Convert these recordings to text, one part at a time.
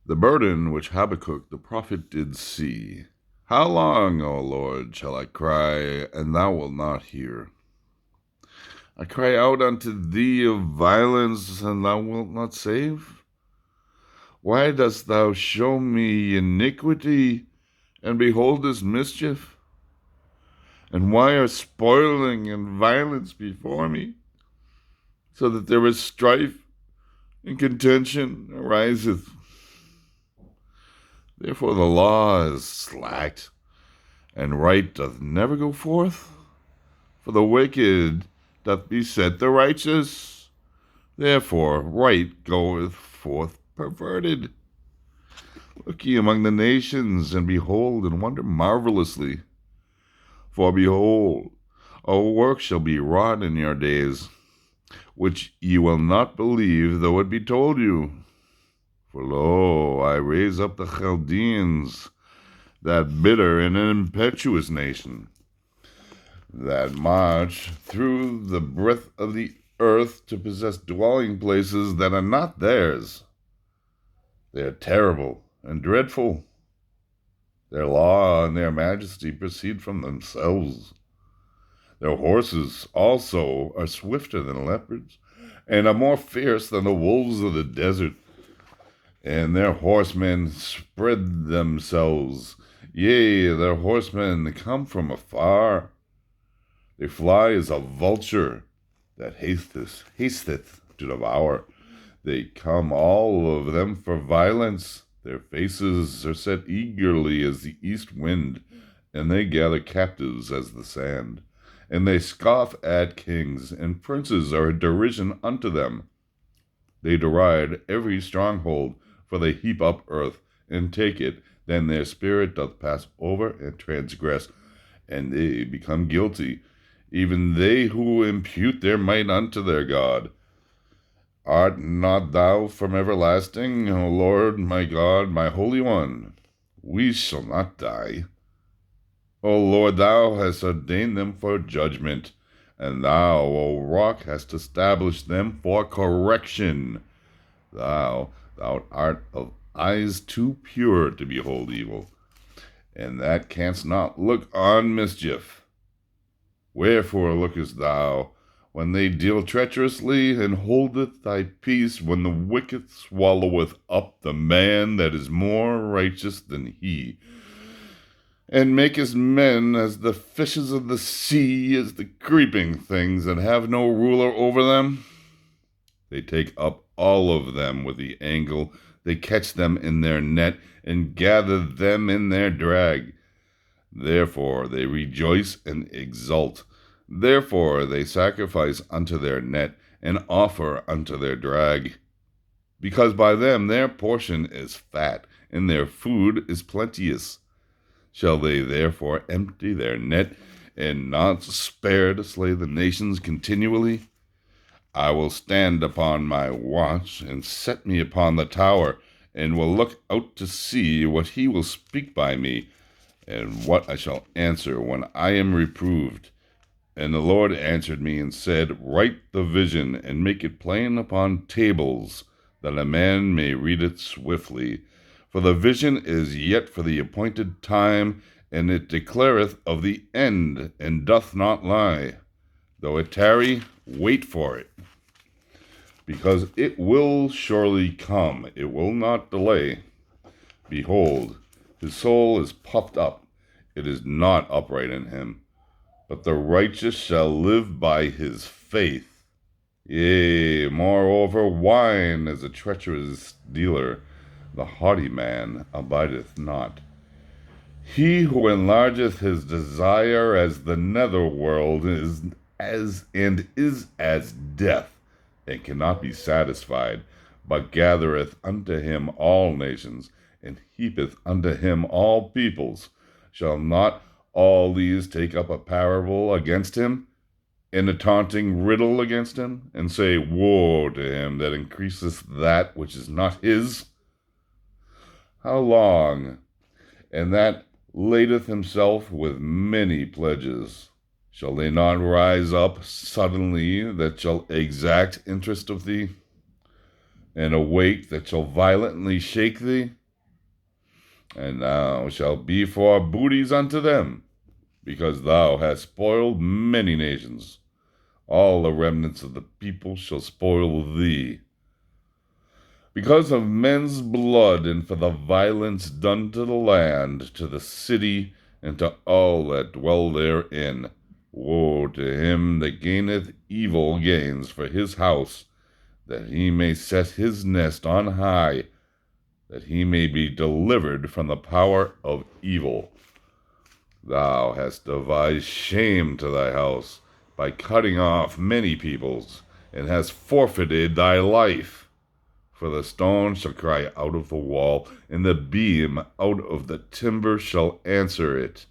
The burden which Habakkuk the prophet did see. How long, O Lord, shall I cry, and thou wilt not hear? I cry out unto thee of violence, and thou wilt not save? Why dost thou show me iniquity, and behold this mischief? And why are spoiling and violence before me, so that there is strife and contention ariseth? Therefore the law is slacked, and right doth never go forth. For the wicked doth beset the righteous. Therefore right goeth forth perverted. Look ye among the nations, and behold, and wonder marvelously. For behold, a work shall be wrought in your days, which ye will not believe, though it be told you. For lo, I raise up the Chaldeans, that bitter and impetuous nation, that march through the breadth of the earth to possess dwelling places that are not theirs. They are terrible and dreadful. Their law and their majesty proceed from themselves. Their horses also are swifter than leopards, and are more fierce than the wolves of the desert. And their horsemen spread themselves. Yea, their horsemen come from afar. They fly as a vulture that hasteth to devour. They come all of them for violence. Their faces are set eagerly as the east wind, and they gather captives as the sand. And they scoff at kings, and princes are a derision unto them. They deride every stronghold, for they heap up earth, and take it. Then their spirit doth pass over and transgress, and they become guilty, even they who impute their might unto their God. Art not thou from everlasting, O Lord, my God, my Holy One? We shall not die. O Lord, thou hast ordained them for judgment, and thou, O Rock, hast established them for correction. Thou art of eyes too pure to behold evil, and that canst not look on mischief. Wherefore lookest thou when they deal treacherously, and holdeth thy peace when the wicked swalloweth up the man that is more righteous than he, and makest men as the fishes of the sea, as the creeping things that have no ruler over them? They take up all of them with the angle, they catch them in their net, and gather them in their drag. Therefore they rejoice and exult. Therefore they sacrifice unto their net, and offer unto their drag. Because by them their portion is fat, and their food is plenteous. Shall they therefore empty their net, and not spare to slay the nations continually? I will stand upon my watch, and set me upon the tower, and will look out to see what he will speak by me, and what I shall answer when I am reproved. And the Lord answered me and said, Write the vision, and make it plain upon tables, that a man may read it swiftly. For the vision is yet for the appointed time, and it declareth of the end, and doth not lie. Though it tarry, wait for it, because it will surely come, it will not delay. Behold, his soul is puffed up, it is not upright in him. But the righteous shall live by his faith. Yea, moreover, wine is a treacherous dealer. The haughty man abideth not. He who enlargeth his desire as the nether world is as death, and cannot be satisfied, but gathereth unto him all nations, and heapeth unto him all peoples. Shall not all these take up a parable against him, and a taunting riddle against him, and say, Woe to him that increaseth that which is not his? How long? And that ladeth himself with many pledges. Shall they not rise up suddenly that shall exact interest of thee? and awake that shall violently shake thee? And thou shalt be for booties unto them, because thou hast spoiled many nations. All the remnants of the people shall spoil thee. Because of men's blood, and for the violence done to the land, to the city, and to all that dwell therein. Woe to him that gaineth evil gains for his house, that he may set his nest on high, that he may be delivered from the power of evil. Thou hast devised shame to thy house by cutting off many peoples, and hast forfeited thy life. For the stone shall cry out of the wall, and the beam out of the timber shall answer it.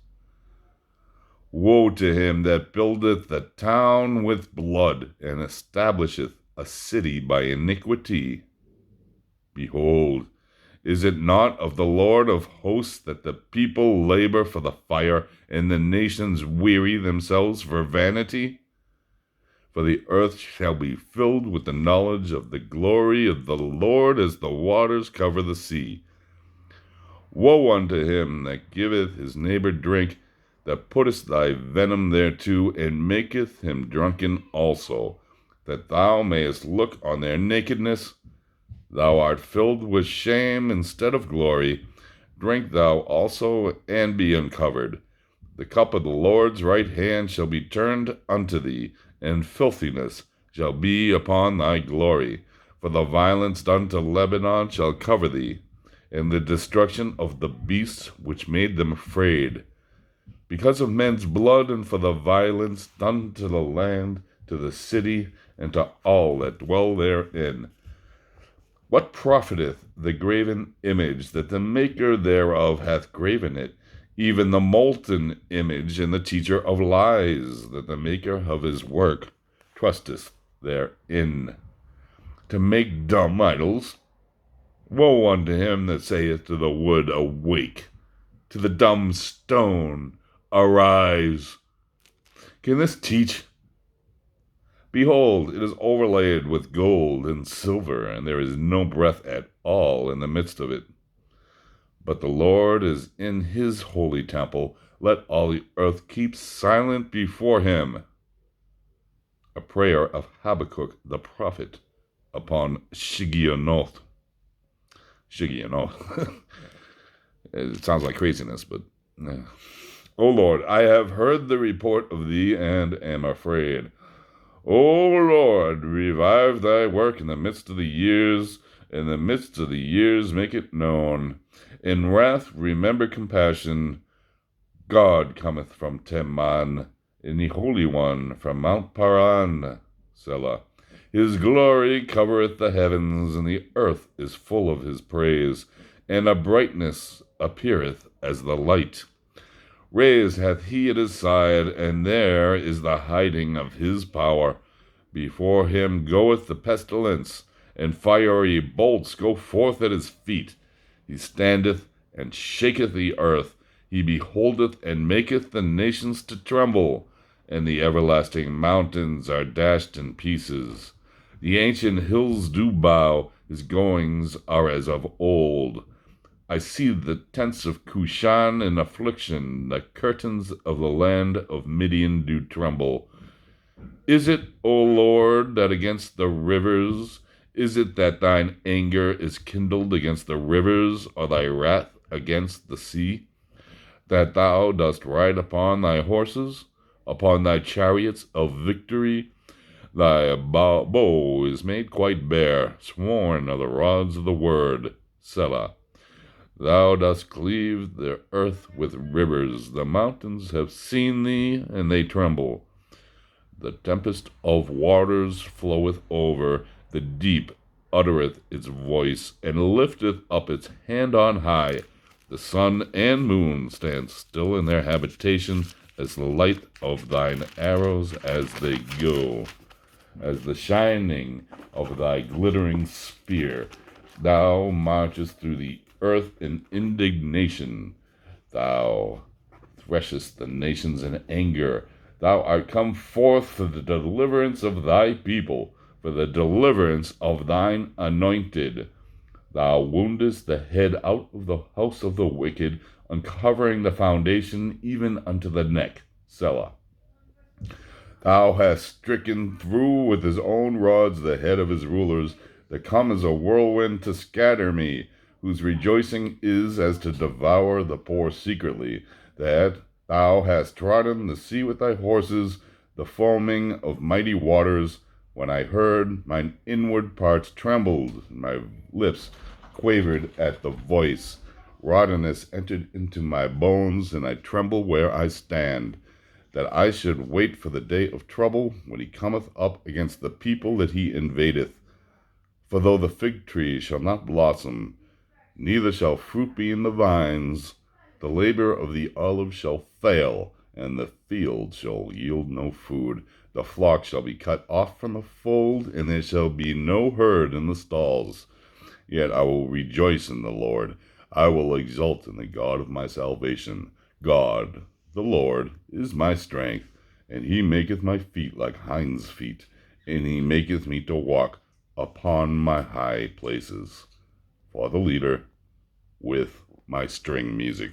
Woe to him that buildeth the town with blood, and establisheth a city by iniquity. Behold, is it not of the Lord of hosts that the people labor for the fire, and the nations weary themselves for vanity? For the earth shall be filled with the knowledge of the glory of the Lord as the waters cover the sea. Woe unto him that giveth his neighbor drink, that puttest thy venom thereto, and maketh him drunken also, that thou mayest look on their nakedness. Thou art filled with shame instead of glory. Drink thou also, and be uncovered. The cup of the Lord's right hand shall be turned unto thee, and filthiness shall be upon thy glory. For the violence done to Lebanon shall cover thee, and the destruction of the beasts which made them afraid. Because of men's blood, and for the violence done to the land, to the city, and to all that dwell therein. What profiteth the graven image, that the maker thereof hath graven it, even the molten image, and the teacher of lies, that the maker of his work trusteth therein? To make dumb idols? Woe unto him that saith to the wood, Awake! To the dumb stone, Arise! Can this teach? Behold, it is overlaid with gold and silver, and there is no breath at all in the midst of it. But the Lord is in his holy temple. Let all the earth keep silent before him. A prayer of Habakkuk the prophet upon Shigionoth. Shigionoth. It sounds like craziness, but... O Lord, I have heard the report of thee, and am afraid. O Lord, revive thy work in the midst of the years. In the midst of the years make it known. In wrath remember compassion. God cometh from Teman, in the Holy One from Mount Paran. Selah. His glory covereth the heavens, and the earth is full of his praise, and a brightness appeareth as the light. Rays hath he at his side, and there is the hiding of his power. Before him goeth the pestilence, and fiery bolts go forth at his feet. He standeth and shaketh the earth. He beholdeth and maketh the nations to tremble, and the everlasting mountains are dashed in pieces. The ancient hills do bow, his goings are as of old. I see the tents of Cushan in affliction, the curtains of the land of Midian do tremble. Is it, O Lord, that against the rivers, is it that thine anger is kindled against the rivers, or thy wrath against the sea? That thou dost ride upon thy horses, upon thy chariots of victory? Thy bow is made quite bare, sworn are the rods of the word. Selah. Thou dost cleave the earth with rivers. The mountains have seen thee, and they tremble. The tempest of waters floweth over. The deep uttereth its voice, and lifteth up its hand on high. The sun and moon stand still in their habitation, as the light of thine arrows as they go, as the shining of thy glittering spear. Thou marchest through the earth in indignation. Thou threshest the nations in anger. Thou art come forth for the deliverance of thy people, for the deliverance of thine anointed. Thou woundest the head out of the house of the wicked, uncovering the foundation even unto the neck. Selah. Thou hast stricken through with his own rods the head of his rulers, that come as a whirlwind to scatter me, whose rejoicing is as to devour the poor secretly, that thou hast trodden the sea with thy horses, the foaming of mighty waters. When I heard, mine inward parts trembled, and my lips quavered at the voice. Rottenness entered into my bones, and I tremble where I stand, that I should wait for the day of trouble, when he cometh up against the people that he invadeth. For though the fig tree shall not blossom, neither shall fruit be in the vines, the labor of the olive shall fail, and the field shall yield no food. The flock shall be cut off from the fold, and there shall be no herd in the stalls. Yet I will rejoice in the Lord. I will exult in the God of my salvation. God, the Lord, is my strength, and he maketh my feet like hinds' feet, and he maketh me to walk upon my high places. For the leader, with my string music.